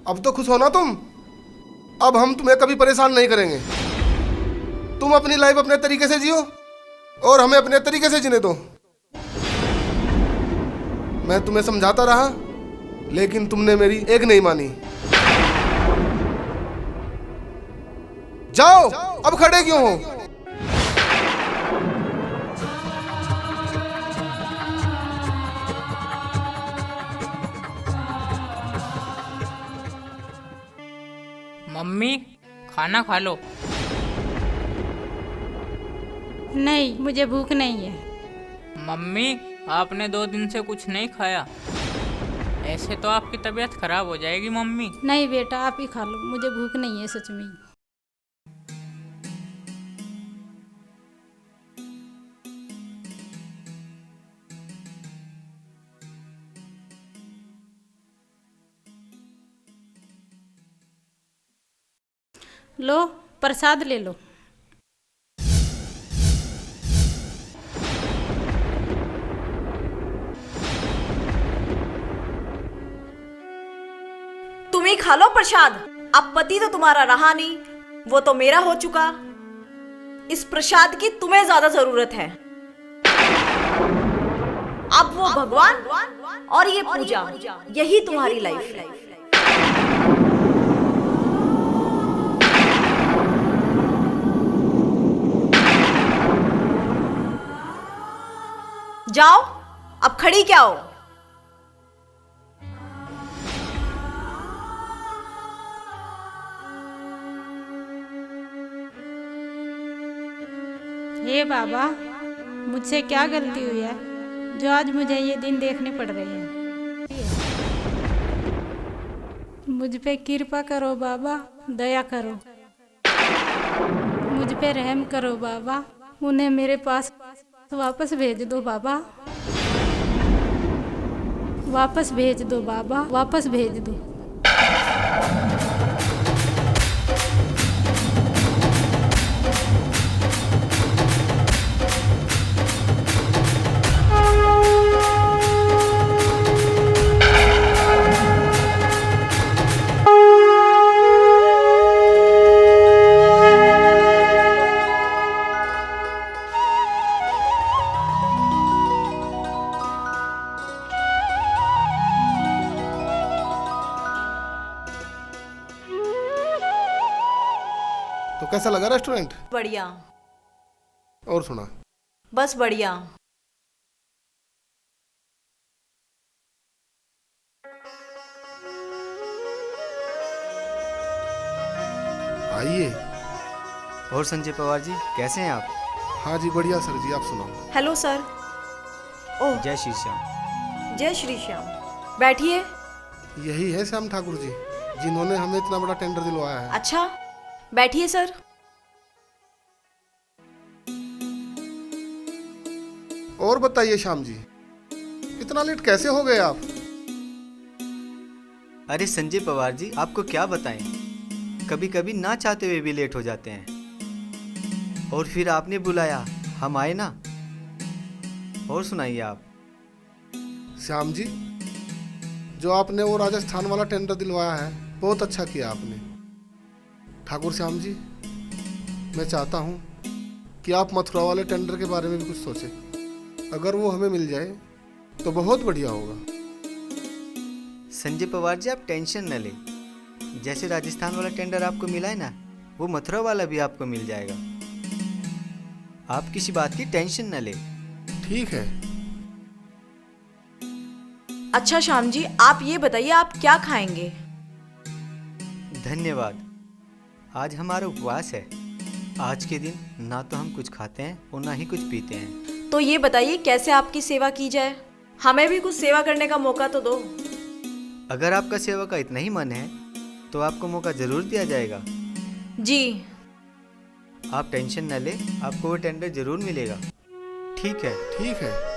अब तो खुश हो ना तुम। अब हम तुम्हें कभी परेशान नहीं करेंगे। तुम अपनी लाइफ अपने तरीके से जियो और हमें अपने तरीके से जीने दो। मैं तुम्हें समझाता रहा, लेकिन तुमने मेरी एक नहीं मानी। जाओ, अब खड़े क्यों हो? मम्मी, खाना खा लो। नहीं, मुझे भूख नहीं है। मम्मी, आपने 2 दिन से कुछ नहीं खाया। ऐसे तो आपकी तबीयत खराब हो जाएगी मम्मी। नहीं बेटा, आप ही खा लो, मुझे भूख नहीं है सच में। लो, प्रसाद ले लो। तुम ही खा लो प्रसाद। अब पति तो तुम्हारा रहा नहीं, वो तो मेरा हो चुका। इस प्रसाद की तुम्हें ज्यादा जरूरत है। अब वो भगवान और ये पूजा, यही तुम्हारी लाइफ है। जाओ, अब खड़ी क्या हो? हे बाबा, मुझसे क्या गलती हुई है जो आज मुझे ये दिन देखने पड़ रहे हैं। मुझ पे कृपा करो बाबा, दया करो। मुझ पे रहम करो बाबा, उन्हें मेरे पास वापस भेज दो बाबा। वापस भेज दो बाबा, वापस भेज दो। तो कैसा लगा रेस्टोरेंट? बढ़िया। और सुना? बस बढ़िया। आइए। और संजय पवार जी, कैसे हैं आप? हाँ जी, बढ़िया सर जी, आप सुनाओ। Hello sir. ओह, जय श्री श्याम। जय श्री श्याम। बैठिए। यही है श्याम ठाकुर जी, जिन्होंने हमें इतना बड़ा टेंडर दिलवाया है। अच्छा, बैठिए सर। और बताइए श्याम जी, इतना लेट कैसे हो गए आप? अरे संजय पवार जी, आपको क्या बताएं, कभी कभी ना चाहते हुए भी लेट हो जाते हैं। और फिर आपने बुलाया, हम आए ना। और सुनाइए आप। श्याम जी, जो आपने वो राजस्थान वाला टेंडर दिलवाया है, बहुत अच्छा किया आपने। ठाकुर श्याम जी, मैं चाहता हूँ कि आप मथुरा वाले टेंडर के बारे में भी कुछ सोचें। अगर वो हमें मिल जाए तो बहुत बढ़िया होगा। संजय पवार जी, आप टेंशन न लें। जैसे राजस्थान वाला टेंडर आपको मिला है ना, वो मथुरा वाला भी आपको मिल जाएगा। आप किसी बात की टेंशन न लें। ठीक है। अच्छा श्याम जी, आप ये बताइए, आप क्या खाएंगे? धन्यवाद। आज हमारा उपवास है। आज के दिन ना तो हम कुछ खाते हैं और ना ही कुछ पीते हैं। तो ये बताइए, कैसे आपकी सेवा की जाए? हमें भी कुछ सेवा करने का मौका तो दो। अगर आपका सेवा का इतना ही मन है तो आपको मौका जरूर दिया जाएगा। जी। आप टेंशन न लें, आपको वो टेंडर जरूर मिलेगा। ठीक है। ठीक है।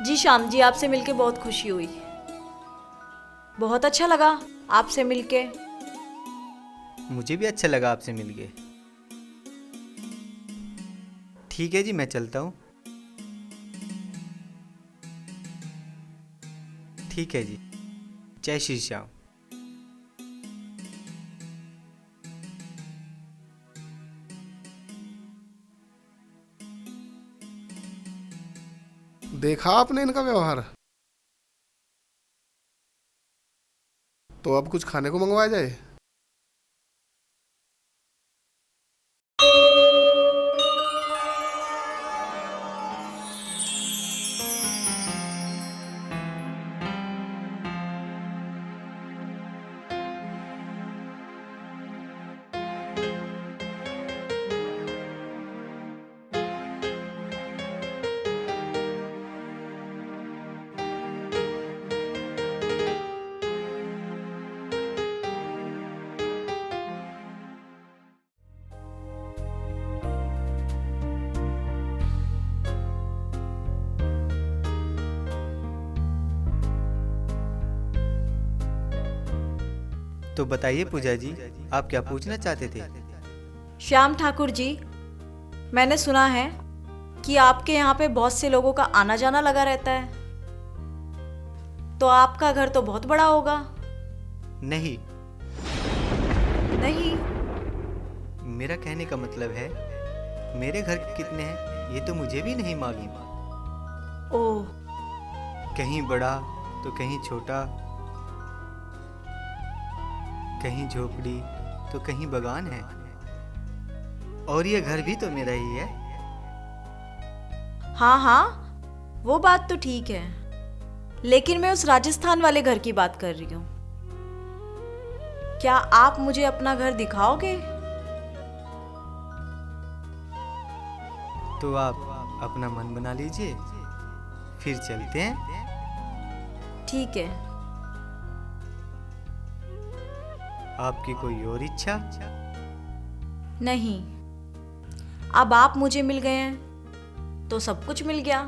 जी श्याम जी, आपसे मिलके बहुत खुशी हुई। बहुत अच्छा लगा आपसे मिलके। मुझे भी अच्छा लगा आपसे मिलके। ठीक है जी, मैं चलता हूँ। ठीक है जी, जय श्री श्याम। देखा आपने इनका व्यवहार। तो अब कुछ खाने को मंगवाया जाए। तो बताइए पूजा जी, आप क्या पूछना चाहते थे? श्याम ठाकुर जी, मैंने सुना है कि आपके यहाँ पे बहुत से लोगों का आना जाना लगा रहता है, तो आपका घर तो बहुत बड़ा होगा। नहीं, नहीं? मेरा कहने का मतलब है मेरे घर कितने हैं ये तो मुझे भी नहीं मालूम। ओह, कहीं बड़ा तो कहीं छोटा, कहीं झोपड़ी तो कहीं बगान है, और ये घर भी तो मेरा ही है। हाँ हाँ, वो बात तो ठीक है, लेकिन मैं उस राजस्थान वाले घर की बात कर रही हूँ। क्या आप मुझे अपना घर दिखाओगे? तो आप अपना मन बना लीजिए, फिर चलते हैं। ठीक है। आपकी कोई और इच्छा? नहीं, अब आप मुझे मिल गए हैं तो सब कुछ मिल गया।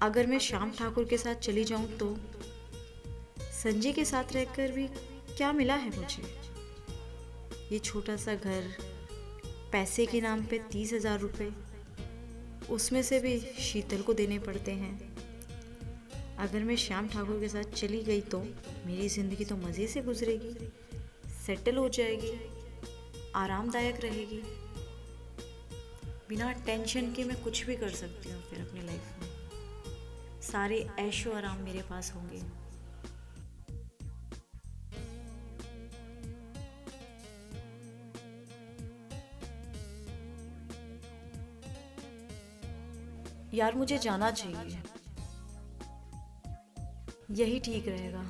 अगर मैं श्याम ठाकुर के साथ चली जाऊं तो संजय के साथ रहकर भी क्या मिला है मुझे? ये छोटा सा घर, पैसे के नाम पे 30,000 रुपये, उसमें से भी शीतल को देने पड़ते हैं। अगर मैं श्याम ठाकुर के साथ चली गई तो मेरी ज़िंदगी तो मज़े से गुजरेगी, सेटल हो जाएगी, आरामदायक रहेगी। बिना टेंशन के मैं कुछ भी कर सकती हूँ फिर अपनी लाइफ में। सारे ऐशो आराम मेरे पास होंगे। यार, मुझे जाना चाहिए, यही ठीक रहेगा।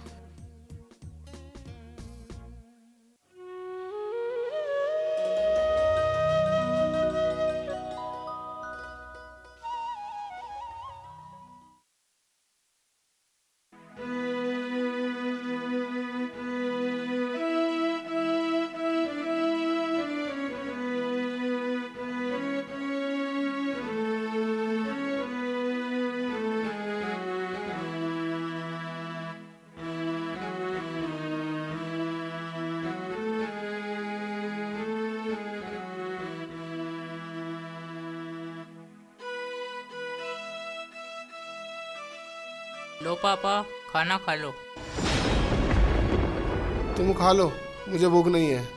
लो पापा, खाना खा लो। तुम खा लो, मुझे भूख नहीं है।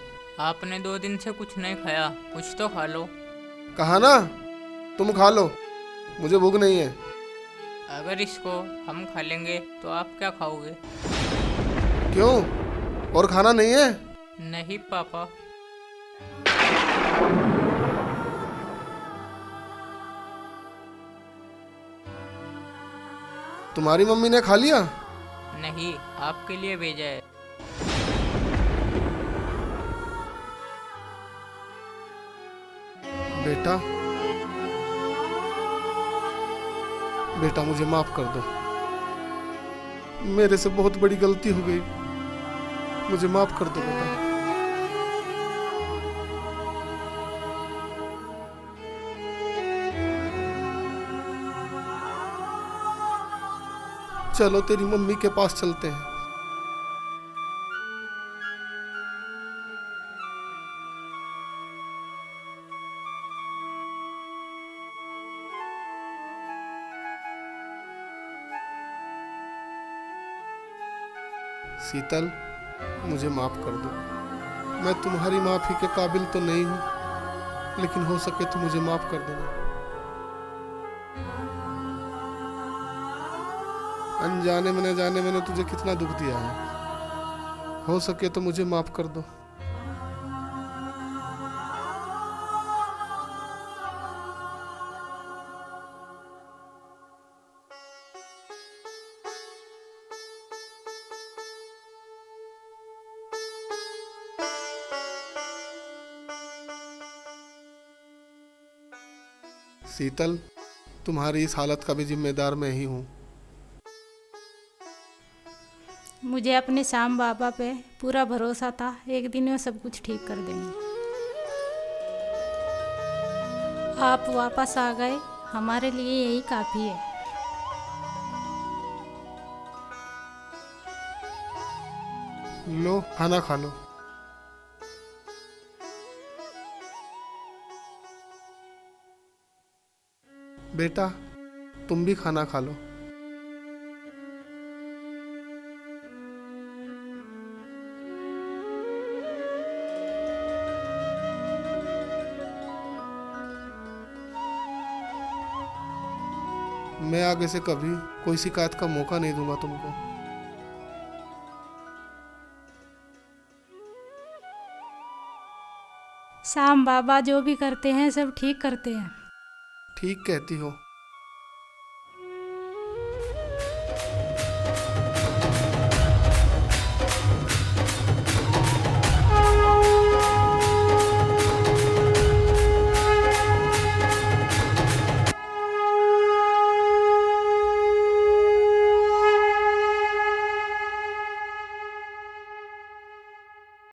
आपने 2 दिन से कुछ नहीं खाया, कुछ तो खा लो। कहा ना, तुम खा लो, मुझे भूख नहीं है। अगर इसको हम खा लेंगे तो आप क्या खाओगे? क्यों, और खाना नहीं है? नहीं पापा। तुम्हारी मम्मी ने खा लिया? नहीं, आपके लिए भेजा है। बेटा, बेटा मुझे माफ कर दो। मेरे से बहुत बड़ी गलती हो गई, मुझे माफ कर दो बेटा। चलो तेरी मम्मी के पास चलते हैं। शीतल, मुझे माफ कर दो। मैं तुम्हारी माफी के काबिल तो नहीं हूं, लेकिन हो सके तो मुझे माफ कर देना। अनजाने में न जाने मैंने तुझे कितना दुख दिया है, हो सके तो मुझे माफ कर दो। शीतल, तुम्हारी इस हालत का भी जिम्मेदार मैं ही हूँ। मुझे अपने श्याम बाबा पे पूरा भरोसा था, एक दिन वो सब कुछ ठीक कर देंगे। आप वापस आ गए, हमारे लिए यही काफ़ी है। लो, खाना खा लो। बेटा, तुम भी खाना खा लो। मैं आगे से कभी कोई शिकायत का मौका नहीं दूंगा तुमको। श्याम बाबा जो भी करते हैं सब ठीक करते हैं। ठीक कहती हो।